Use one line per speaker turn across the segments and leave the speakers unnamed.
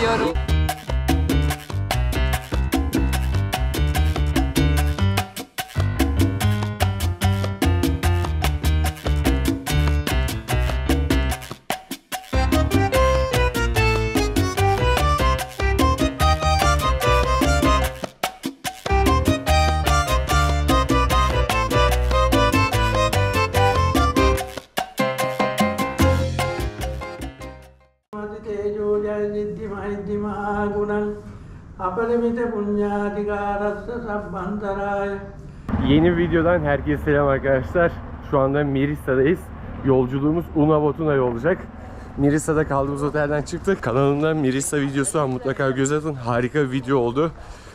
diliyorum.
Yeni videodan herkese selam arkadaşlar. Şu anda Mirissa'dayız. Yolculuğumuz Unavot'una olacak. Mirissa'da kaldığımız otelden çıktık. Kanalımda Mirissa videosu var, mutlaka göz atın. Harika bir video oldu.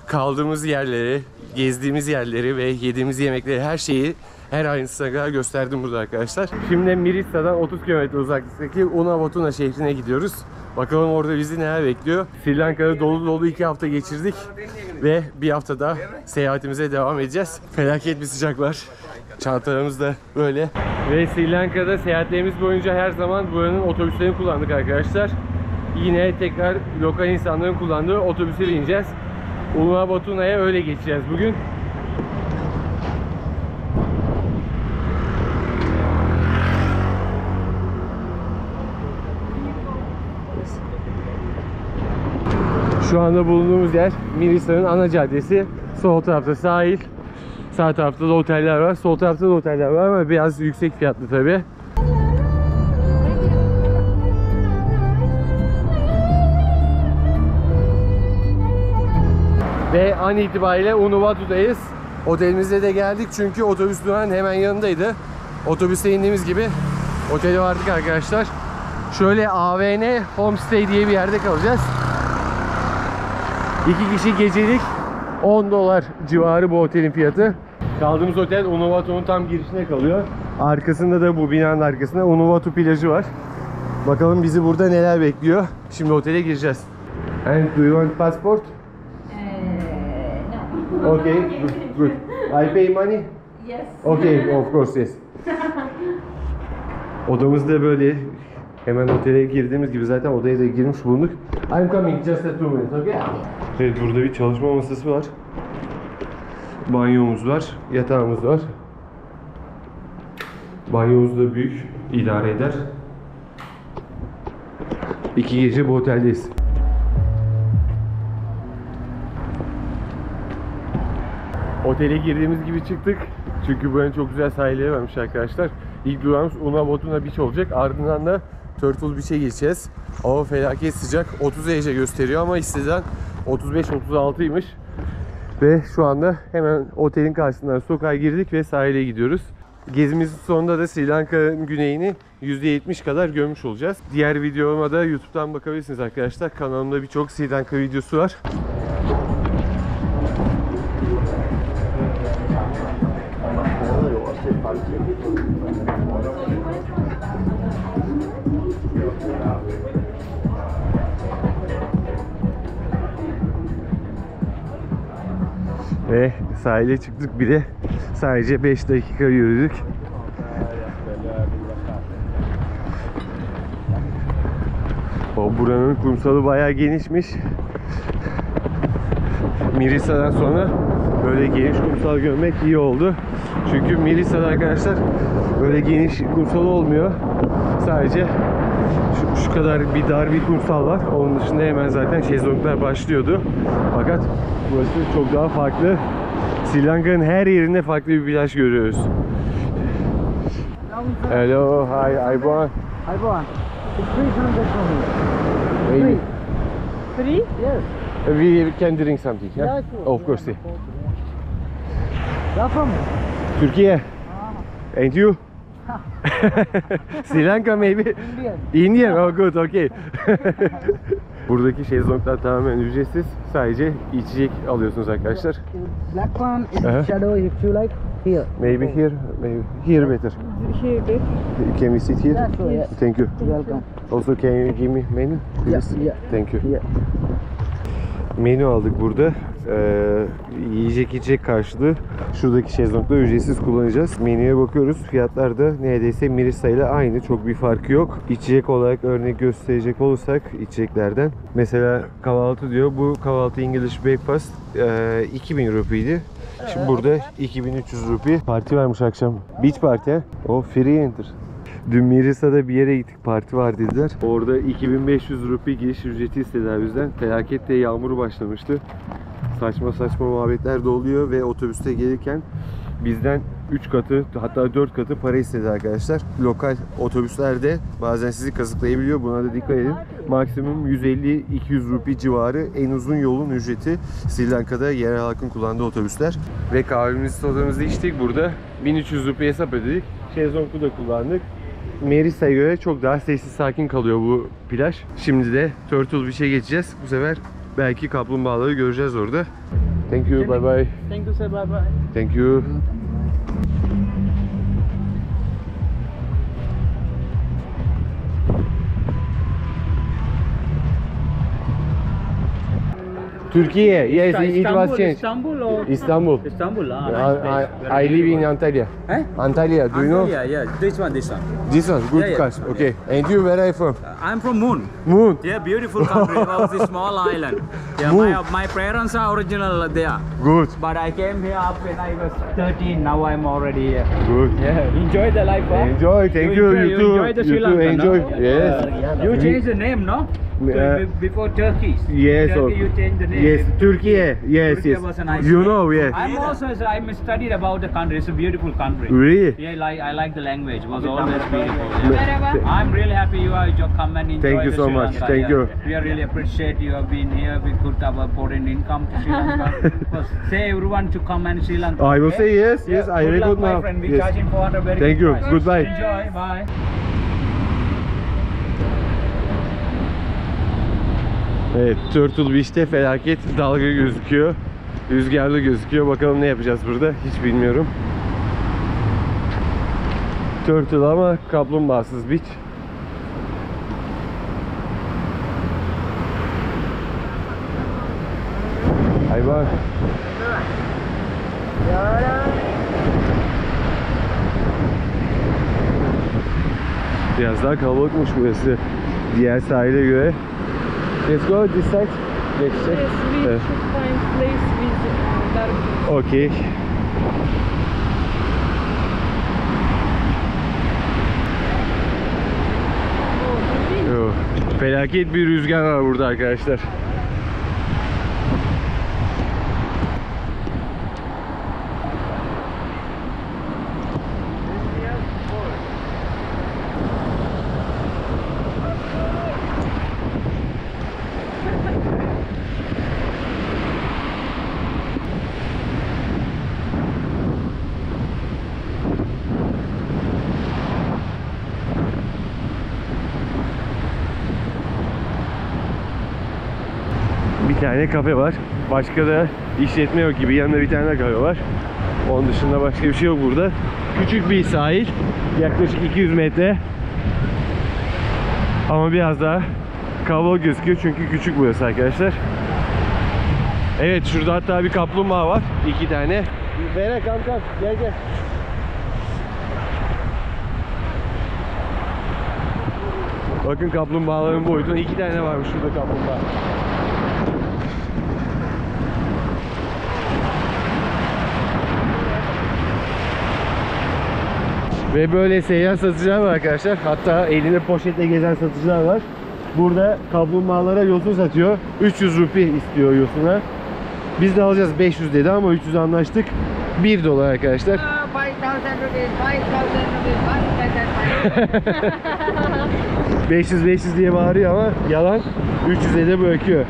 Kaldığımız yerleri, gezdiğimiz yerleri ve yediğimiz yemekleri, her şeyi her ayrıntısına kadar gösterdim burada arkadaşlar. Şimdi Mirissa'dan 30 km uzaklıktaki Unavotuna şehrine gidiyoruz. Bakalım orada bizi neler bekliyor. Sri Lanka'da dolu dolu 2 hafta geçirdik ve bir hafta daha seyahatimize devam edeceğiz. Felaket bir sıcak var. Çantalarımız da böyle. Ve Sri Lanka'da seyahatlerimiz boyunca her zaman buranın otobüslerini kullandık arkadaşlar. Yine tekrar lokal insanların kullandığı otobüse bineceğiz. Unavotuna'ya öyle geçeceğiz bugün. Şu anda bulunduğumuz yer Mirissa'nın ana caddesi. Sol tarafta sahil, sağ tarafta da oteller var. Sol tarafta da oteller var ama biraz yüksek fiyatlı tabi. Ve an itibariyle Unavotuda'dayız. Otelimize de geldik çünkü otobüs durağının hemen yanındaydı. Otobüse indiğimiz gibi otele vardık arkadaşlar. Şöyle AVN Homestay diye bir yerde kalacağız. 2 kişi gecelik $10 civarı bu otelin fiyatı. Kaldığımız otel Unavottu'nun tam girişine kalıyor. Arkasında da, bu binanın arkasında Unavottu plajı var. Bakalım bizi burada neler bekliyor. Şimdi otele gireceğiz. And do you want passport?
No.
Okay, good. I pay money?
Yes.
Okay, of course, yes. Odamız da böyle. Hemen otele girdiğimiz gibi zaten odaya da girmiş bulunduk. I'm coming just a 2 minutes, okay? Evet, burada bir çalışma masası var. Banyomuz var, yatağımız var. Banyomuz da büyük, idare eder. 2 gece bu oteldeyiz. Otele girdiğimiz gibi çıktık. Çünkü buranın çok güzel sahilleri varmış arkadaşlar. İlk durağımız Unavotuna Beach olacak. Ardından da Turtle Beach'e geçeceğiz. Hava felaket sıcak. 30 derece gösteriyor ama hisseden 35-36'ymış. Ve şu anda hemen otelin karşısından sokağa girdik ve sahile gidiyoruz. Gezimizin sonunda da Sri Lanka'nın güneyini %70 kadar görmüş olacağız. Diğer videoma da YouTube'dan bakabilirsiniz arkadaşlar. Kanalımda birçok Sri Lanka videosu var. Ve sahile çıktık bile. Sadece 5 dakika yürüdük. Buranın kumsalı bayağı genişmiş. Mirissa'dan sonra böyle geniş kumsal görmek iyi oldu. Çünkü Mirissa'da arkadaşlar böyle geniş kumsal olmuyor. Sadece şu kadar bir dar bir kumsal var. Onun dışında hemen zaten şezlonglar başlıyordu. Fakat burası çok daha farklı. Sri Lanka'nın her yerinde farklı bir plaj görüyoruz. Hello, hi, Ivan.
Ivan, it's 300 from here.
Maybe.
Free? Yes.
We can drink something, yeah?
Yeah, sure.
Of course.
You're from?
Türkiye. And you? Sri Lanka maybe?
Indian.
Indian, oh good, okay. Buradaki şezlonglar tamamen ücretsiz. Sadece içecek alıyorsunuz arkadaşlar.
Black one is shadow if you like. Here.
Maybe here, maybe here better.
Here, okay.
Can we sit here?
Yeah, sure, yeah.
Thank you.
You're welcome.
Also can you give me menu? Please?
Yeah.
Thank you.
Yeah.
Menü aldık burada. Yiyecek içecek karşılığı şuradaki şezlongda ücretsiz kullanacağız. Menüye bakıyoruz. Fiyatlar da neredeyse Mirissa ile aynı. Çok bir farkı yok. İçecek olarak örnek gösterecek olursak içeceklerden. Mesela kahvaltı diyor. Bu kahvaltı English breakfast 2000 rupiydi. Şimdi burada 2300 rupi. Parti varmış akşam. Beach party he? O free enter. Dün Mirissa'da bir yere gittik, parti var dediler. Orada 2500 rupi giriş ücreti istediler bizden. Felaket de yağmur başlamıştı. Saçma saçma muhabbetler de oluyor ve otobüste gelirken bizden 3 katı hatta 4 katı para istedi arkadaşlar. Lokal otobüslerde bazen sizi kazıklayabiliyor. Buna da dikkat edin. Maksimum 150-200 rupi civarı en uzun yolun ücreti Sri Lanka'da yerel halkın kullandığı otobüsler. Ve kahvemizi sodamızı içtik burada. 1300 rupi hesap ödedik. Şezlong'u da kullandık. Mirissa'ya göre çok daha sessiz sakin kalıyor bu plaj. Şimdi de Turtle Beach'e geçeceğiz. Bu sefer belki kaplumbağaları göreceğiz orada. Thank you, bye bye.
Thank you, sir. Bye bye.
Thank you. Turkey, yes, it was changed.
Istanbul or
Istanbul.
Istanbul.
I live in Antalya.
Eh?
Antalya, do you know?
Yeah. This one.
This one, good
Yeah, yeah.
class. Okay. And you, where are you from?
I'm from Moon.
Moon.
Yeah, beautiful country. Of the small island. Yeah,
Moon.
my parents are original there,
Good.
but I came here up when I was 13. Now I'm already here.
Good.
Yeah, enjoy the life. Huh?
Enjoy, thank you. You too.
Enjoy the
You
Sri
too.
Lanka.
Enjoy.
No?
Yes.
You changed the name, no? Before Turkey.
Yes.
Turkey, you changed the name.
Yes. Turkey. Yes.
Turkey
Yes.
was a nice
You
name.
know. Yes.
I'm studied about the country. It's a beautiful country.
Really?
Yeah, I like the language. It was always beautiful. Yeah. I'm really happy you come and enjoy
Thank you
the
so
Sri
much.
Lanka,
Thank
yeah.
you.
We really appreciate you have been here. We could have a foreign income to Sri Lanka. First, say everyone to come and Sri Lanka.
I will
okay?
say yes.
Yeah,
Yes. I
good
record
luck, my
now.
friend. We
Yes.
charge him 400 very
Thank
good
you.
price.
Goodbye.
Enjoy. Bye.
Evet, Turtle Beach'te felaket dalga gözüküyor. Rüzgarlı gözüküyor. Bakalım ne yapacağız burada? Hiç bilmiyorum. Turtle ama kaplumbağasız beach. Hayvan. Biraz daha kalabalıkmış burası diğer sahile göre. Let's go this side. Let's check.
Yes, we
Evet.
should find place with dark.
Okay. Yo, felaket bir rüzgar var burada arkadaşlar. Bir tane kafe var. Başka da işletme yok gibi. Yanında bir tane kafe var. Onun dışında başka bir şey yok burada. Küçük bir sahil. Yaklaşık 200 metre. Ama biraz daha kalabalık gözüküyor çünkü küçük burası arkadaşlar. Evet, şurada hatta bir kaplumbağa var. 2 tane. Vera kamp gel gel. Bakın kaplumbağaların boyutuna 2 tane varmış şurada kaplumbağa. Ve böyle seyyar satıcılar var arkadaşlar. Hatta elinde poşetle gezen satıcılar var. Burada kaplumbağalara yosun satıyor. 300 rupi istiyor yosuna. Biz de alacağız 500 dedi ama 300 anlaştık. 1 dolar arkadaşlar.
5,000 rupees, 5,000 rupees,
500 500 diye bağırıyor ama yalan. 300'e de bırakıyor.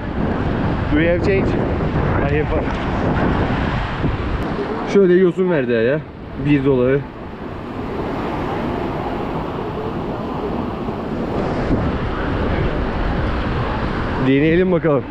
Do you have change? I have. Şöyle yosun verdi ya. 1 doları. Deneyelim bakalım.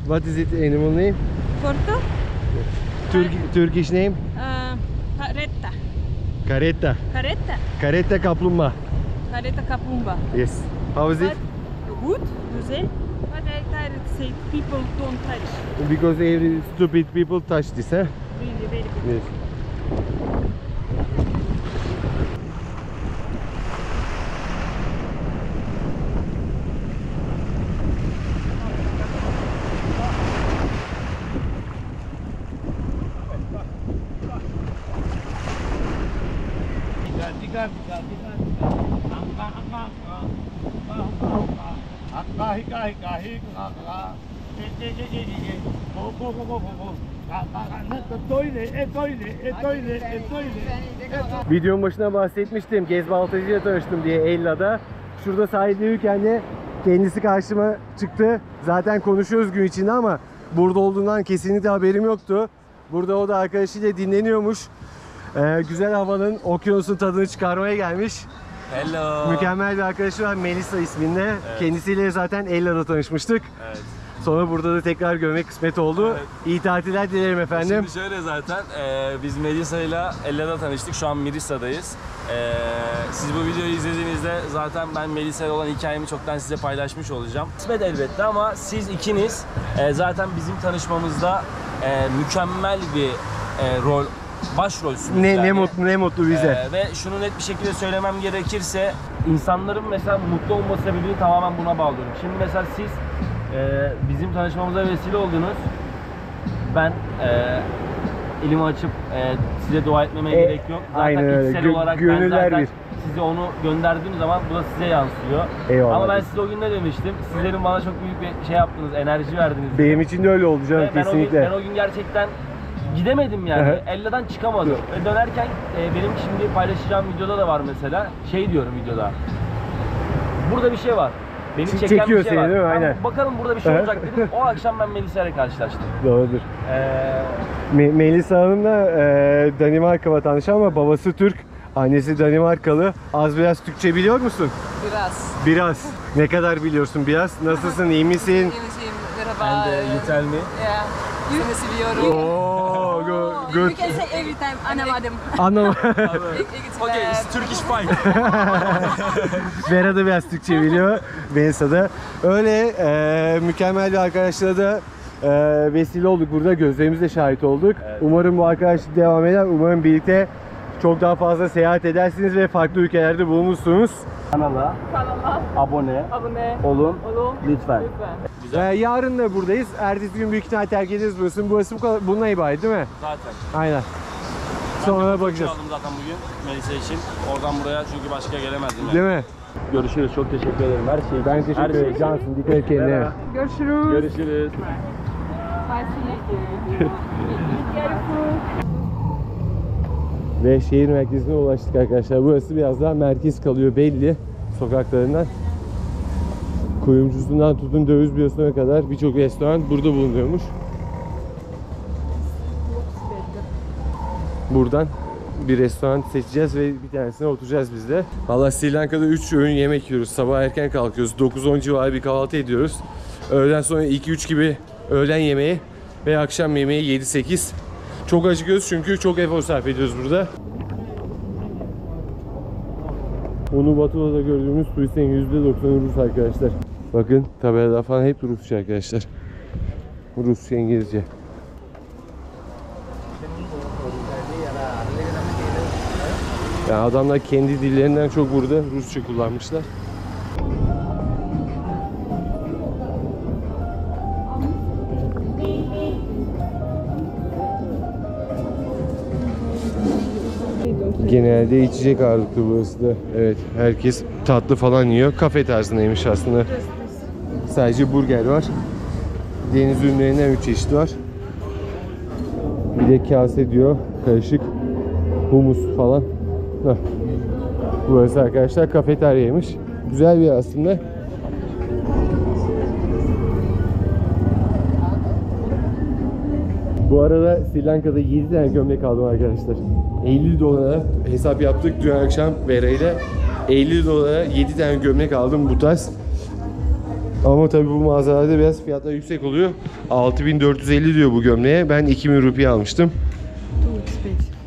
What is it animal name?
Porto?
Turkish name?
Caretta.
Caretta.
Caretta?
Caretta kaplumbağa.
Caretta capumba.
Yes. How is it?
Good, güzel. But I tired to say people don't touch.
Because every stupid people touch this, huh?
Really, very good.
Yes. Videonun başına bahsetmiştim. Gez baltacıyla tanıştım diye Ella'da. Şurada sahildeyken de kendisi karşıma çıktı. Zaten konuşuyoruz gün içinde ama burada olduğundan kesinlikle haberim yoktu. Burada o da arkadaşıyla dinleniyormuş. Güzel havanın, okyanusun tadını çıkarmaya gelmiş.
Hello.
Mükemmel bir arkadaşı var, Melisa isminde. Evet. Kendisiyle zaten Ella'da tanışmıştık.
Evet.
Sonra burada da tekrar görmek kısmet oldu. Evet. İyi tatiller dilerim efendim.
Şimdi şöyle zaten biz Melisa ile Ella'da tanıştık. Şu an Mirissa'dayız. Siz bu videoyu izlediğinizde zaten ben Melisa ile olan hikayemi çoktan size paylaşmış olacağım. Kısmet elbette ama siz ikiniz zaten bizim tanışmamızda mükemmel bir rol, başrolsünüz.
Ne mutlu bize.
Ve şunu net bir şekilde söylemem gerekirse insanların mesela mutlu olma sebebini tamamen buna bağlıyorum. Şimdi mesela siz bizim tanışmamıza vesile oldunuz. Ben elimi açıp size dua etmeme gerek yok. Zaten içsel olarak ben zaten size onu gönderdiğim zaman bu da size yansıyor.
Eyvallah.
Ama ben size o gün ne demiştim? Sizlerin bana çok büyük bir şey yaptınız, enerji verdiniz.
Benim için de öyle oldu canım, kesinlikle.
Ben o gün gerçekten gidemedim yani. Ella'dan çıkamadım. Ve dönerken benim şimdi paylaşacağım videoda da var mesela. Şey diyorum videoda. Burada bir şey var. Beni çeken
çekiyor
bir şey
seni
var.
değil mi? Aynen.
Bakalım burada bir şey olacak dedim. O akşam ben Melisa ile karşılaştım.
Doğrudur. Melisa Hanım da Danimarka vatandaşı ama babası Türk. Annesi Danimarkalı. Az biraz Türkçe biliyor musun? Biraz. Ne kadar biliyorsun biraz? Nasılsın? İyi misin?
İyiyim, merhaba.
And you tell me.
Yeah. Seni seviyorum.
Oh, good.
You can say every time, anlamadım.
Anlamadım.
Okay, it's Turkish fine.
Vera da biraz Türkçe biliyor. Melisa da. Öyle mükemmel bir arkadaşla da vesile olduk burada. Gözlerimizle şahit olduk. Evet. Umarım bu arkadaşlık devam eder. Umarım birlikte çok daha fazla seyahat edersiniz ve farklı ülkelerde bulunursunuz.
Kanala abone olun lütfen.
Yarın da buradayız. Ertesi gün büyük ihtimal terk ederiz burasını. Burası bu kadar, bununla ibaret değil mi?
Zaten.
Aynen. Sonra bakacağız.
Aldım zaten bugün Melisa için. Oradan buraya çünkü başka gelemezdim yani.
Değil mi?
Görüşürüz. Çok teşekkür ederim. Her şey için.
Ben teşekkür ederim. Cansın. Dikkat et kendine.
Görüşürüz.
Görüşürüz.
Ve şehir merkezine ulaştık arkadaşlar. Burası biraz daha merkez kalıyor belli sokaklarından. Kuyumcusundan tutun döviz bürosuna kadar birçok restoran burada bulunuyormuş. Buradan bir restoran seçeceğiz ve bir tanesine oturacağız biz de. Valla Sri Lanka'da 3 öğün yemek yiyoruz. Sabah erken kalkıyoruz. 9-10 civarı bir kahvaltı ediyoruz. Öğleden sonra 2-3 gibi öğlen yemeği ve akşam yemeği 7-8. Çok acıkıyoruz çünkü çok efor sarf ediyoruz burada. Uluwatu'da gördüğümüz turistlerin %90'ı Rus arkadaşlar. Bakın tabelalar falan hep Rusça arkadaşlar. Rusça, İngilizce. Yani adamlar kendi dillerinden çok burada Rusça kullanmışlar. Genelde içecek ağırlıklı burası da. Evet, herkes tatlı falan yiyor. Kafe tarzındaymış aslında. Sadece burger var. Deniz ürünlerinden 3 çeşit var. Bir de kase diyor. Karışık humus falan. Heh. Burası arkadaşlar kafeteryaymış. Güzel bir yer aslında. Bu arada Sri Lanka'da 7 tane gömlek aldım arkadaşlar. 50 dolara hesap yaptık dün akşam Vera ile. 50 dolara 7 tane gömlek aldım bu tarz. Ama tabii bu mağazalarda biraz fiyatlar yüksek oluyor. 6450 diyor bu gömleğe. Ben 2000 rupiye almıştım.
Too expensive.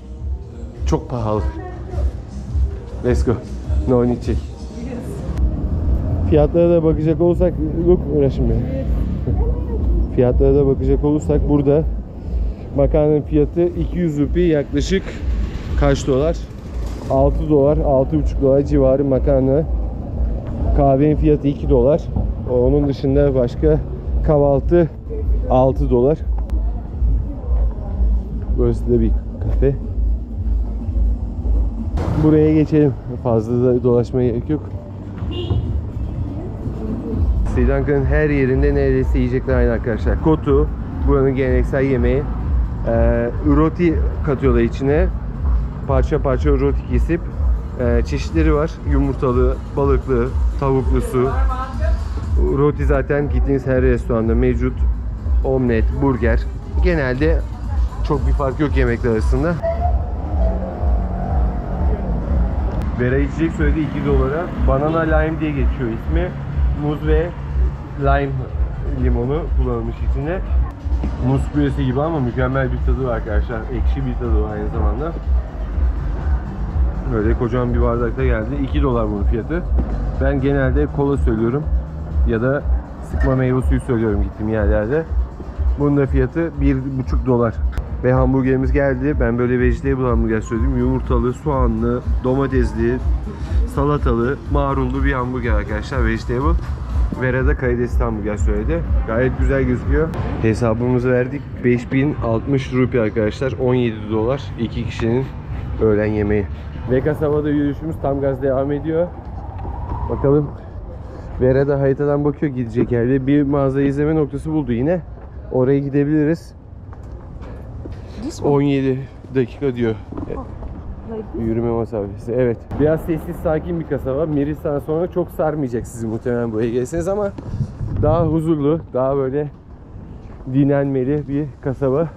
Çok pahalı. Let's go. No need check. Fiyatlara da bakacak olursak, look uğraşın beni. Fiyatlara da bakacak olursak burada makarnanın fiyatı 200 rupi, yaklaşık kaç dolar? 6 dolar, 6,5 dolar civarı makarna. Kahvenin fiyatı 2 dolar. Onun dışında başka kahvaltı 6 dolar. Burası da bir kafe. Buraya geçelim. Fazla da dolaşmaya gerek yok. Sri Lanka'nın her yerinde neredeyse yiyecekler aynı arkadaşlar. Kotu, buranın geleneksel yemeği. Roti katıyorlar içine. Parça parça roti kesip çeşitleri var. Yumurtalı, balıklı, tavuklusu. Roti zaten gittiğiniz her restoranda mevcut. Omlet, burger. Genelde çok bir fark yok yemekler arasında. Vera içecek söyledi 2 dolara. Banana lime diye geçiyor ismi. Muz ve lime limonu kullanılmış içine. Muz püresi gibi ama mükemmel bir tadı var arkadaşlar. Ekşi bir tadı var aynı zamanda. Böyle kocaman bir bardakta geldi. 2 dolar bunun fiyatı. Ben genelde kola söylüyorum. Ya da sıkma meyve suyu söylüyorum gittiğim yerlerde. Bunun da fiyatı 1,5 dolar. Ve hamburgerimiz geldi. Ben böyle vegetable hamburger söyledim. Yumurtalı, soğanlı, domatesli, salatalı, marullu bir hamburger arkadaşlar. Vegetable. Vera da karidesli hamburger söyledi. Gayet güzel gözüküyor. Hesabımızı verdik. 5060 rupi arkadaşlar. 17 dolar. 2 kişinin öğlen yemeği. Ve kasabada yürüyüşümüz tam gaz devam ediyor. Bakalım. Vera da haritadan bakıyor gidecek yerde. Bir mağaza izleme noktası buldu yine. Oraya gidebiliriz. 17 dakika diyor. Yürüme mesafesi. Evet. Biraz sessiz sakin bir kasaba. Mirisa'dan sonra çok sarmayacak sizi muhtemelen buraya gelseniz ama daha huzurlu, daha böyle dinlenmeli bir kasaba.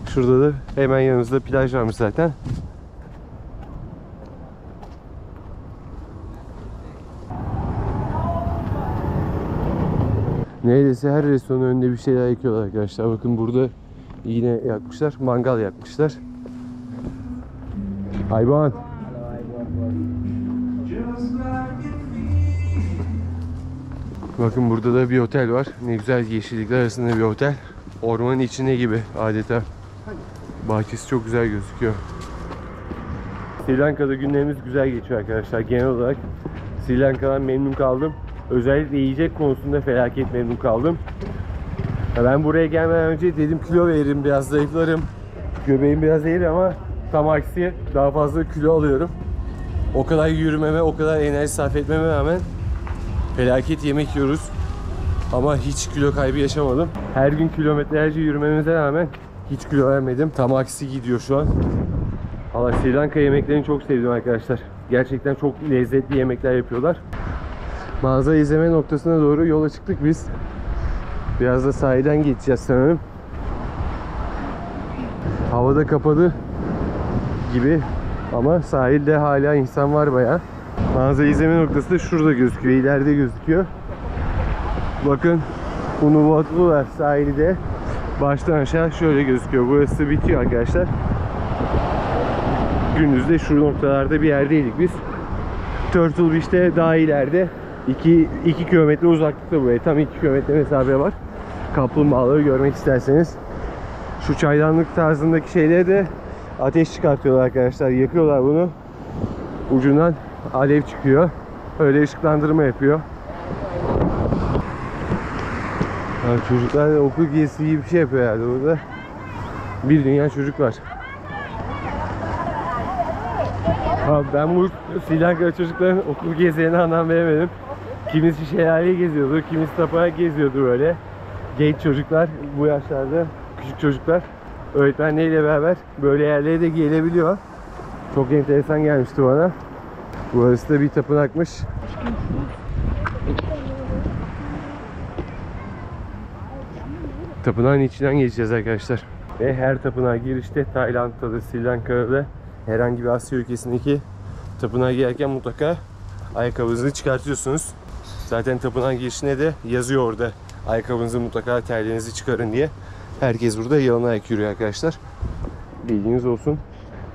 Şurada da hemen yanımızda plaj varmış zaten. Neredeyse her restoranın önünde bir şeyler yakıyorlar arkadaşlar. Bakın burada yine yakmışlar. Mangal yakmışlar. Hayvan. Bakın burada da bir otel var. Ne güzel yeşillikler arasında bir otel. Ormanın içinde gibi adeta. Bahçesi çok güzel gözüküyor. Sri Lanka'da günlerimiz güzel geçiyor arkadaşlar. Genel olarak Sri Lanka'dan memnun kaldım. Özellikle yiyecek konusunda felaket memnun kaldım. Ben buraya gelmeden önce dedim kilo veririm, biraz zayıflarım. Göbeğim biraz eğri ama tam aksi daha fazla kilo alıyorum. O kadar yürümeme, o kadar enerji sarf etmeme rağmen felaket yemek yiyoruz. Ama hiç kilo kaybı yaşamadım. Her gün kilometrelerce yürümemize rağmen hiç kilo vermedim. Tam aksi gidiyor şu an. Valla Sri Lanka yemeklerini çok sevdim arkadaşlar. Gerçekten çok lezzetli yemekler yapıyorlar. Mağaza izleme noktasına doğru yola çıktık biz. Biraz da sahilden geçeceğiz sanırım. Havada kapadı gibi ama sahilde hala insan var bayağı. Mağaza izleme noktası da şurada gözüküyor, ileride gözüküyor. Bakın Uluwatular sahili de baştan aşağı şöyle gözüküyor. Burası bitiyor arkadaşlar. Gündüz de şu noktalarda bir yerdeydik biz. Turtle Beach'te daha ileride 2 kilometre uzaklıkta buraya. Tam 2 kilometre mesafe var. Kaplumbağaları görmek isterseniz. Şu çaydanlık tarzındaki şeyleri de ateş çıkartıyorlar arkadaşlar. Yakıyorlar bunu. Ucundan alev çıkıyor. Öyle ışıklandırma yapıyor. Yani çocuklar okul gezisi gibi bir şey yapıyor herhalde burada. Bir dünya çocuk var. Abi ben bu Sri Lanka çocukların okul gezilerine anlam veremedim. Kimisi şelaleyi geziyordu, kimisi tapınağı geziyordu böyle. Genç çocuklar, bu yaşlarda küçük çocuklar öğretmenleriyle beraber böyle yerlere de gelebiliyor. Çok enteresan gelmişti bana. Burası da bir tapınakmış. Tapınağın içinden geçeceğiz arkadaşlar. Ve her tapınağa girişte Tayland'da da Sri Lanka'da da herhangi bir Asya ülkesindeki tapınağa girerken mutlaka ayakkabınızı çıkartıyorsunuz. Zaten tapınağın girişine de yazıyor orada. Ayakkabınızı mutlaka terliğinizi çıkarın diye. Herkes burada yalın ayak yürüyor arkadaşlar. Bilginiz olsun.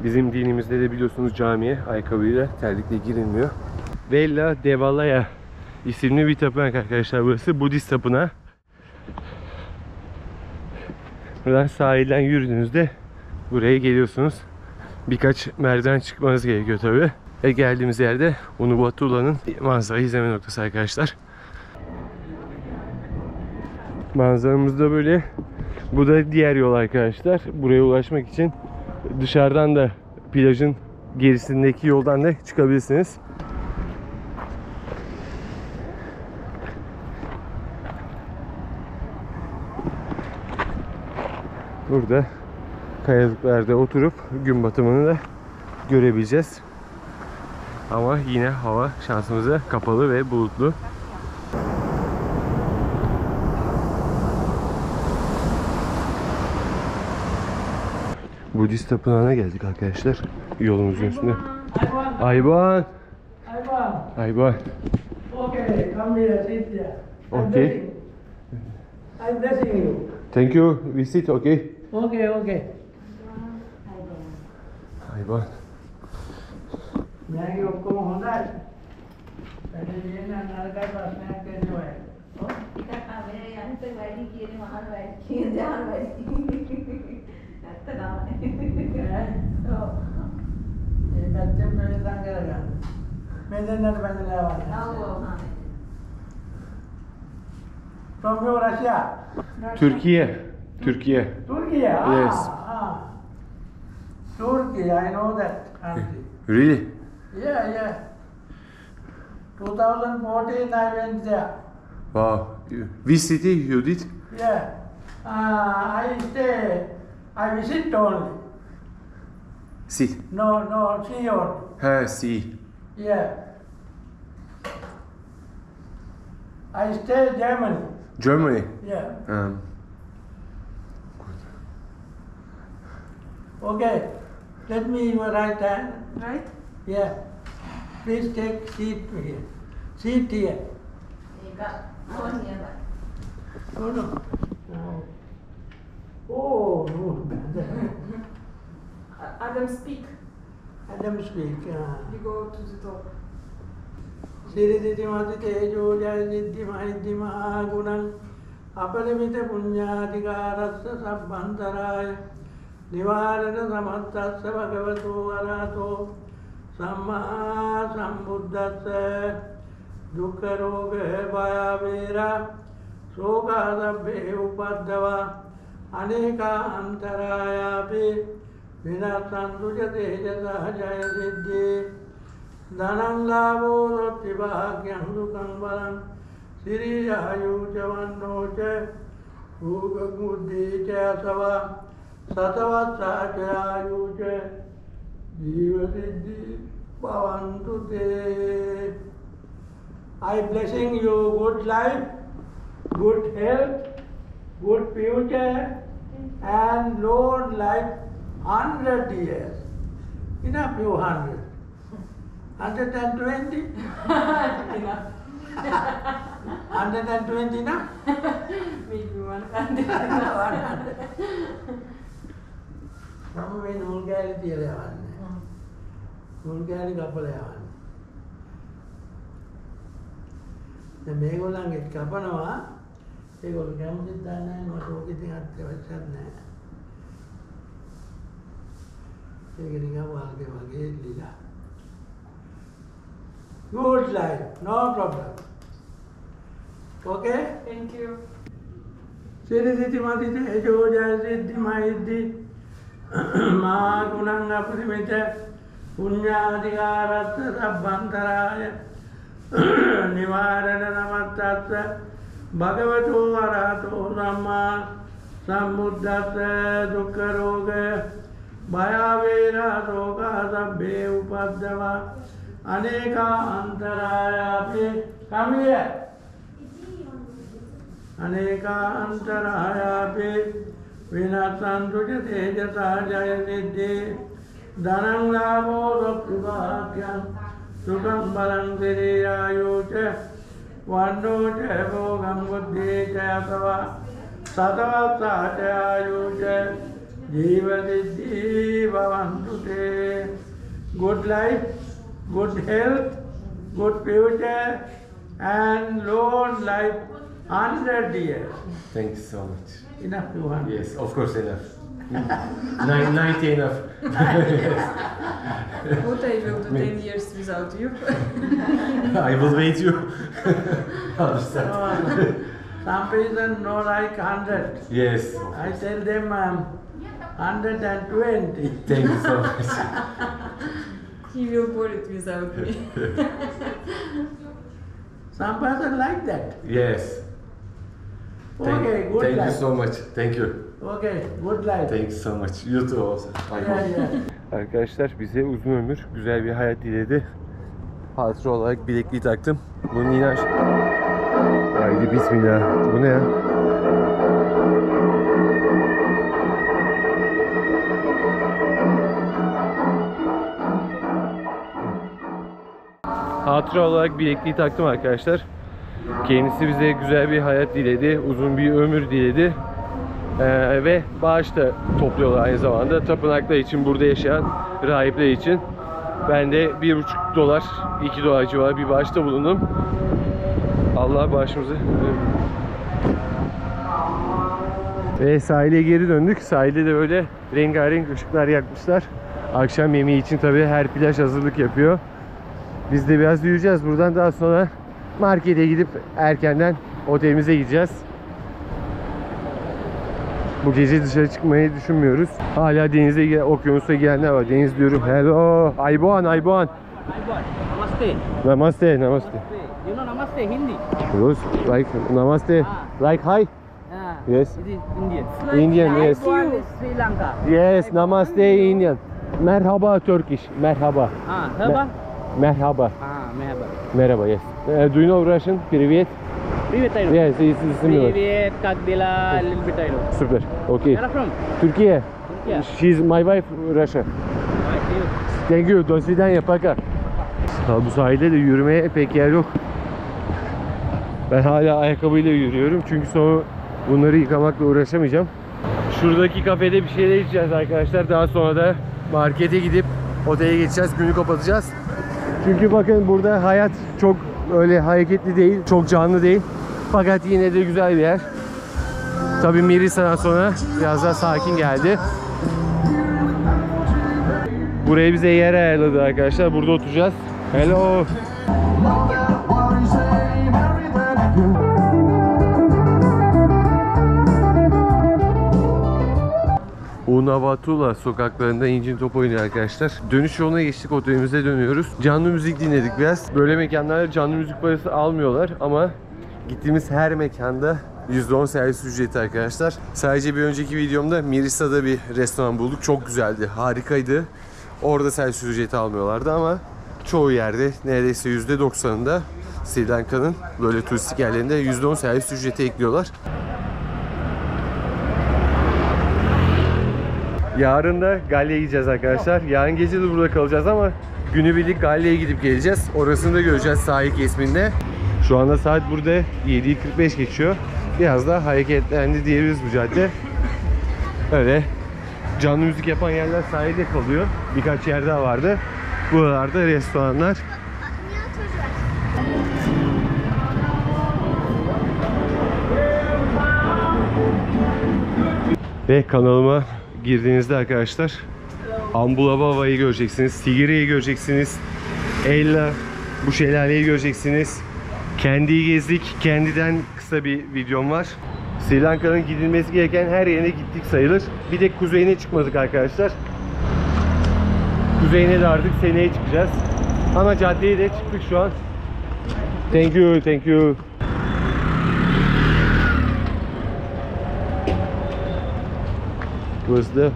Bizim dinimizde de biliyorsunuz camiye ayakkabıyla terlikle girilmiyor. Vella Devalaya isimli bir tapınak arkadaşlar burası. Budist tapınağı. Buradan sahilden yürüdüğünüzde buraya geliyorsunuz. Birkaç merdiven çıkmanız gerekiyor tabi. Ve geldiğimiz yerde Unavatula'nın manzara izleme noktası arkadaşlar. Manzaramız da böyle. Bu da diğer yol arkadaşlar. Buraya ulaşmak için dışarıdan da plajın gerisindeki yoldan da çıkabilirsiniz. Burada kayalıklarda oturup gün batımını da görebileceğiz. Ama yine hava şansımıza kapalı ve bulutlu. Budist tapınağına geldik arkadaşlar. Yolumuzun üstünde. Ayban. Ayban.
Okay, come here, sit there.
Okay.
I'm blessing you.
Thank you. We sit, okay?
Okay, okay.
Ayban.
मैं आपको होता है पहले ये ना नरका पास में के जो है
मेरे यहाँ पे बैठी की है वहाँ बैठी है जहाँ बैठी ऐसा काम है तो
ये बच्चे मेरे संग लगा मेरे नर बंदने वाला
ना वो हाँ
from your Russia
Türkiye. Türkiye.
Turkey
Yes.
Turkey I know that country
Really?
yeah 2014 I went there
Wow. Which city you did?
yeah I visit only
Sit.
no see only
Ha, see.
yeah I stay Germany
Germany.
yeah okay let me your right hand
Right?
yeah please take seat here seat here
एक वो नहीं है
no oh no
Adam speak.
Adam speak
You go to the top.
Siddhi Mati Tejo Jaya Siddhi Mahidhi Mahagunam Aparimita Punyadhikarasya Sabbhantaraya Nivarana Samattasya Bhagavato Arato Samma Sambuddhasya Dukkha Roga Bhaya Vera Soga Sabbe Upadhava Aneka Antaraya Pi Vinasantuja Tejasa Jaya Siddhi Dhanam Lavo Roti Bhagyam Dukam Balam Siri Ayu Chavanno Cha Bhuga Buddhi Cha Sava Satavasa Cha Ayu Cha Jiva Siddhi Bhavantu Te I blessing you good life, good health, good future and long life 100 years. Enough you 100. 120? 120 na?
Maybe 100.
මම මේ නූල් කෑලි තියලා යවන්නේ. නූල් කෑලි කපලා යවන්නේ. දැන් මේගොල්ලන්ගේ කපනවා. ඒගොල්ලෝ කැමතිද දන්නේ නැහැ. මට ඕක ඉතින් අත්‍යවශ්‍යත් නැහැ. ඒක නිකන් වාගේ වගේ ලීලා. Good life, no problem. Okay?
Thank you.
Siddhi Siddhi Mati Tejo Jaya Siddhi Mahidhi Mahagunam Aparimita Punyadhikarasya Sabbhantaraya Nivarana Samattasya Bhagavato Arahato Samma Sambuddhasya Dukkha Roga Bhaya Vera Soga Sabbe Upadhava Aneka Antaraya Pi come here Aneka Antaraya Pi Vinasantu Cha Tejasa Jaya Siddhi Dhanam Lavo Roti Bhagyam Sukam Balam Siri Ayu Cha Vando jaya bhogam buddhi jaya sava sadavata jaya ayuja jiva siddhi bhavantu te. Good life, good health, good future, and long life, 100 years.
Thank you so much.
Enough to 100.
Yes, of course enough. 90 enough.
What I will do 10 years without you?
I will wait you. Understand?
Some people no like 100.
Yes.
I tell them 120.
Thank you so much.
He will bore it without me.
Some person like that.
Yes.
Okay, good
Thank you
life.
so much. Thank you.
Okay, good life.
Thank you so much. You too also. Bye.
Yeah.
Arkadaşlar bize uzun ömür, güzel bir hayat diledi. Hatıra olarak bilekliği taktım. Bunun inanç... Haydi bismillah. Bu ne ya? Hatıra olarak bilekliği taktım arkadaşlar. Kendisi bize güzel bir hayat diledi, uzun bir ömür diledi. Ve bağış da topluyorlar aynı zamanda. Tapınaklar için, burada yaşayan rahipler için. Ben de $1,5, $2 civarı bir bağışta bulundum. Allah bağışımızı... Ve sahile geri döndük. Sahilde de böyle rengarenk ışıklar yakmışlar. Akşam yemeği için tabii her plaj hazırlık yapıyor. Biz de biraz yürüyeceğiz buradan, daha sonra markete gidip erkenden otelimize gideceğiz. Bu gece dışarı çıkmayı düşünmüyoruz. Hala denize, okyanusa girenler var. Deniz diyorum. Hello, Ayboğan.
Namaste.
Namaste, namaste.
You know Namaste Hindi?
Yes, like namaste, like hi. Yes.
It is Indian.
Indian, yes.
One is Sri Lanka.
Yes, namaste Indian. Merhaba Turkish. Merhaba.
Herba?
Merhaba.
Merhaba.
Merhaba, yes. Do you know Russian? Привет.
Привет, I know.
Yes, it's similar.
Привет, как дела? A little bit I know.
Super. Okay.
Where are you from?
Türkiye.
Turkey.
She's my wife, Russia.
Right, you.
Thank you. Do svidaniya. Paka. Bu sahilde de yürümeye pek yer yok. Ben hala ayakkabıyla yürüyorum çünkü sonra bunları yıkamakla uğraşamayacağım. Şuradaki kafede bir şeyler içeceğiz arkadaşlar. Daha sonra da markete gidip otele geçeceğiz. Günü kapatacağız. Çünkü bakın burada hayat çok öyle hareketli değil, çok canlı değil. Fakat yine de güzel bir yer. Tabii Mirissa'dan sonra biraz daha sakin geldi. Buraya bize yer ayarladı arkadaşlar. Burada oturacağız. Hello. Unavatula sokaklarında incin top oynuyor arkadaşlar. Dönüş yoluna geçtik, otelimize dönüyoruz. Canlı müzik dinledik biraz. Böyle mekanlarda canlı müzik parası almıyorlar ama gittiğimiz her mekanda %10 servis ücreti arkadaşlar. Sadece bir önceki videomda Mirissa'da bir restoran bulduk. Çok güzeldi, harikaydı. Orada servis ücreti almıyorlardı ama çoğu yerde neredeyse %90'ında Sri Lanka'nın böyle turistik yerlerinde %10 servis ücreti ekliyorlar. Yarın da Galya'ya gideceğiz arkadaşlar. Yarın gece de burada kalacağız ama günübirlik Galya'ya gidip geleceğiz. Orasını da göreceğiz sahil kesiminde. Şu anda saat burada 7:45 geçiyor. Biraz daha hareketlendi diyebiliriz bu cadde. Öyle canlı müzik yapan yerler sahilde kalıyor. Birkaç yer daha vardı. Buralarda restoranlar. Ve kanalıma girdiğinizde arkadaşlar Ambulavava'yı göreceksiniz, Sigiri'yi göreceksiniz, Ella, bu şelaleyi göreceksiniz. Kendi'yi gezdik, Kendi'den kısa bir videom var. Sri Lanka'nın gidilmesi gereken her yerine gittik sayılır. Bir de kuzeyine çıkmadık arkadaşlar. Kuzeyine de artık seneye çıkacağız. Ama caddeye de çıktık şu an. Thank you, thank you. Burası da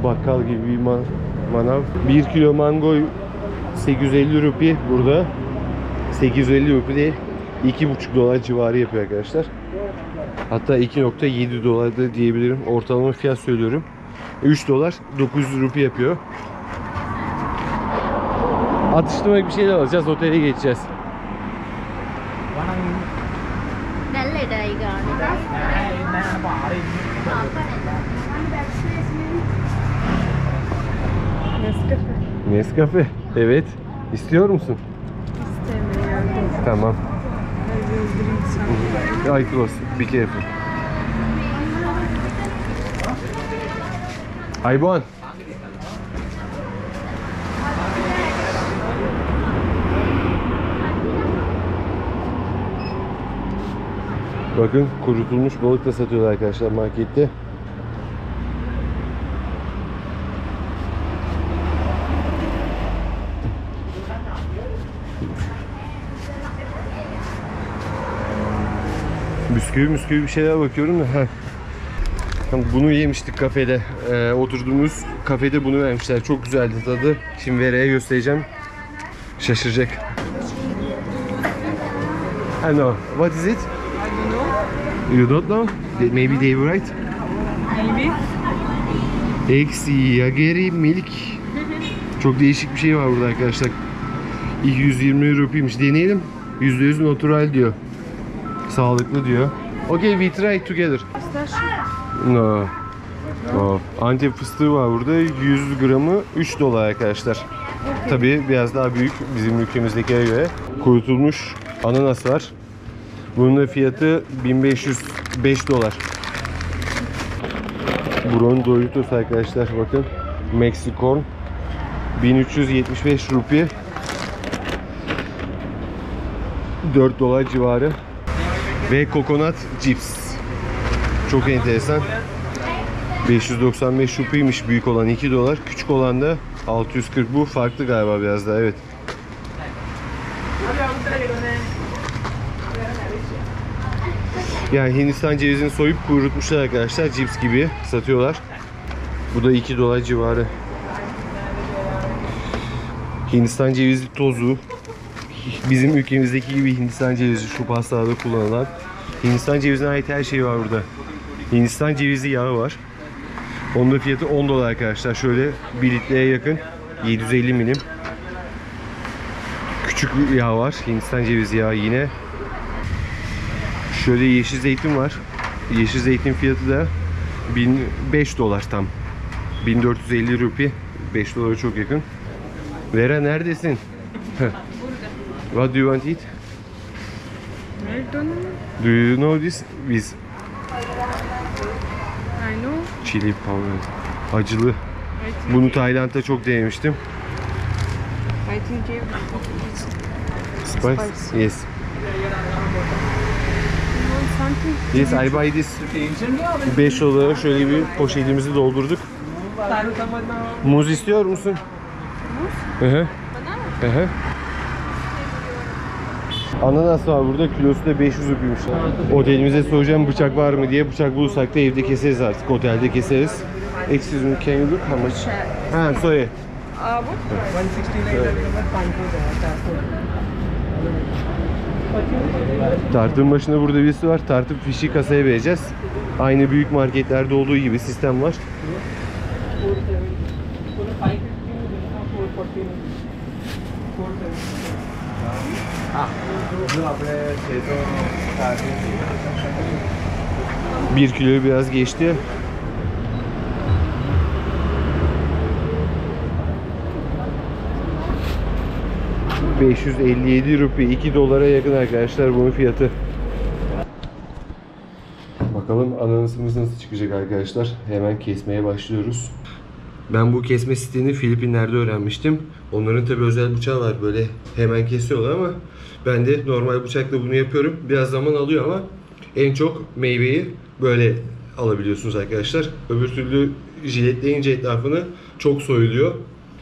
bakkal gibi bir manav. 1 kilo mango 850 rupi burada. 850 rupi de $2,5 civarı yapıyor arkadaşlar. Hatta $2,7 da diyebilirim. Ortalama fiyat söylüyorum. $3 900 rupi yapıyor. Atıştırmalık bir şeyler alacağız. Otele geçeceğiz.
Nescafe.
Nescafe. Evet. İstiyor musun?
İstemiyorum.
Tamam.
I will drink some.
Ay close. Be careful. Ayboğan. Bakın kurutulmuş balık da satıyorlar arkadaşlar markette. Bisküvi bir şeyler bakıyorum da. Bunu yemiştik kafede. Oturduğumuz kafede bunu vermişler. Çok güzeldi tadı. Şimdi Vera'ya göstereceğim. Şaşıracak. I know. What is it? You don't know? Maybe they were right.
Maybe.
Eksi milk. Çok değişik bir şey var burada arkadaşlar. 120 rupiymiş. Deneyelim. %100 natural diyor. Sağlıklı diyor. Okay, we try together. No. Oh. Antep fıstığı var burada. 100 gramı 3 dolar arkadaşlar. Tabii biraz daha büyük bizim ülkemizdekine göre. Kurutulmuş ananas var. Bunun da fiyatı 1505 dolar. Buranın Doritos arkadaşlar bakın. Mexicorn 1375 rupi. 4 dolar civarı. Ve kokonat cips. Çok enteresan. 595 rupiymiş büyük olan 2 dolar. Küçük olan da 640. Bu farklı galiba biraz daha, evet. Yani Hindistan cevizini soyup kurutmuşlar arkadaşlar. Cips gibi satıyorlar. Bu da 2 dolar civarı. Hindistan cevizi tozu. Bizim ülkemizdeki gibi Hindistan cevizi şu pastalarda kullanılan. Hindistan cevizine ait her şey var burada. Hindistan cevizi yağı var. Onun da fiyatı 10 dolar arkadaşlar. Şöyle 1 litreye yakın. 750 milim. Küçük yağ var. Hindistan cevizi yağı yine. Şöyle yeşil zeytin var. Yeşil zeytin fiyatı da 5 dolar tam. 1450 rupi. 5 dolara çok yakın. Vera neredesin? What do you want to eat?
I don't know.
Do you know this? With
I know.
chili powder. Acılı.
I think,
Bunu Tayland'da çok denemiştim.
I think it's
Spice? Yes.
you want something?
Yes, I buy this. 5 dolara şöyle bir poşetimizi doldurduk. Muz istiyor musun? Muz? Hı hı. Hı hı. Ananas var burada. Kilosu da 500 rupiymiş. Otelimize soracağım bıçak var mı diye. Bıçak bulursak da evde keseriz artık. Otelde keseriz. Excuse me, can you look how much? Ha, sorry. Tartın başında burada birisi var. Tartıp fişi kasaya vereceğiz. Aynı büyük marketlerde olduğu gibi sistem var. Bir kilo biraz geçti. $557 rupi, 2 dolara yakın arkadaşlar bunun fiyatı. Bakalım ananasımız nasıl çıkacak arkadaşlar. Hemen kesmeye başlıyoruz. Ben bu kesme stilini Filipinler'de öğrenmiştim. Onların tabi özel bıçağı var, böyle hemen kesiyorlar ama ben de normal bıçakla bunu yapıyorum. Biraz zaman alıyor ama en çok meyveyi böyle alabiliyorsunuz arkadaşlar. Öbür türlü jiletleyince etrafını çok soyuluyor.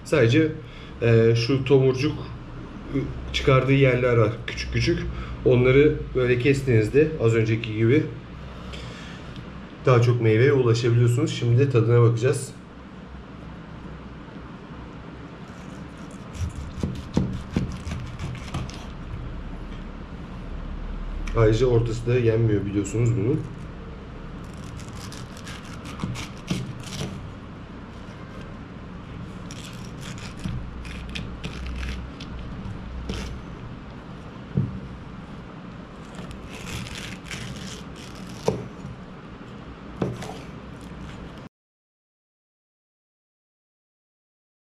Sadece şu tomurcuk çıkardığı yerler var küçük küçük. Onları böyle kestiğinizde az önceki gibi daha çok meyveye ulaşabiliyorsunuz. Şimdi de tadına bakacağız. Ayrıca ortası da yenmiyor biliyorsunuz bunun.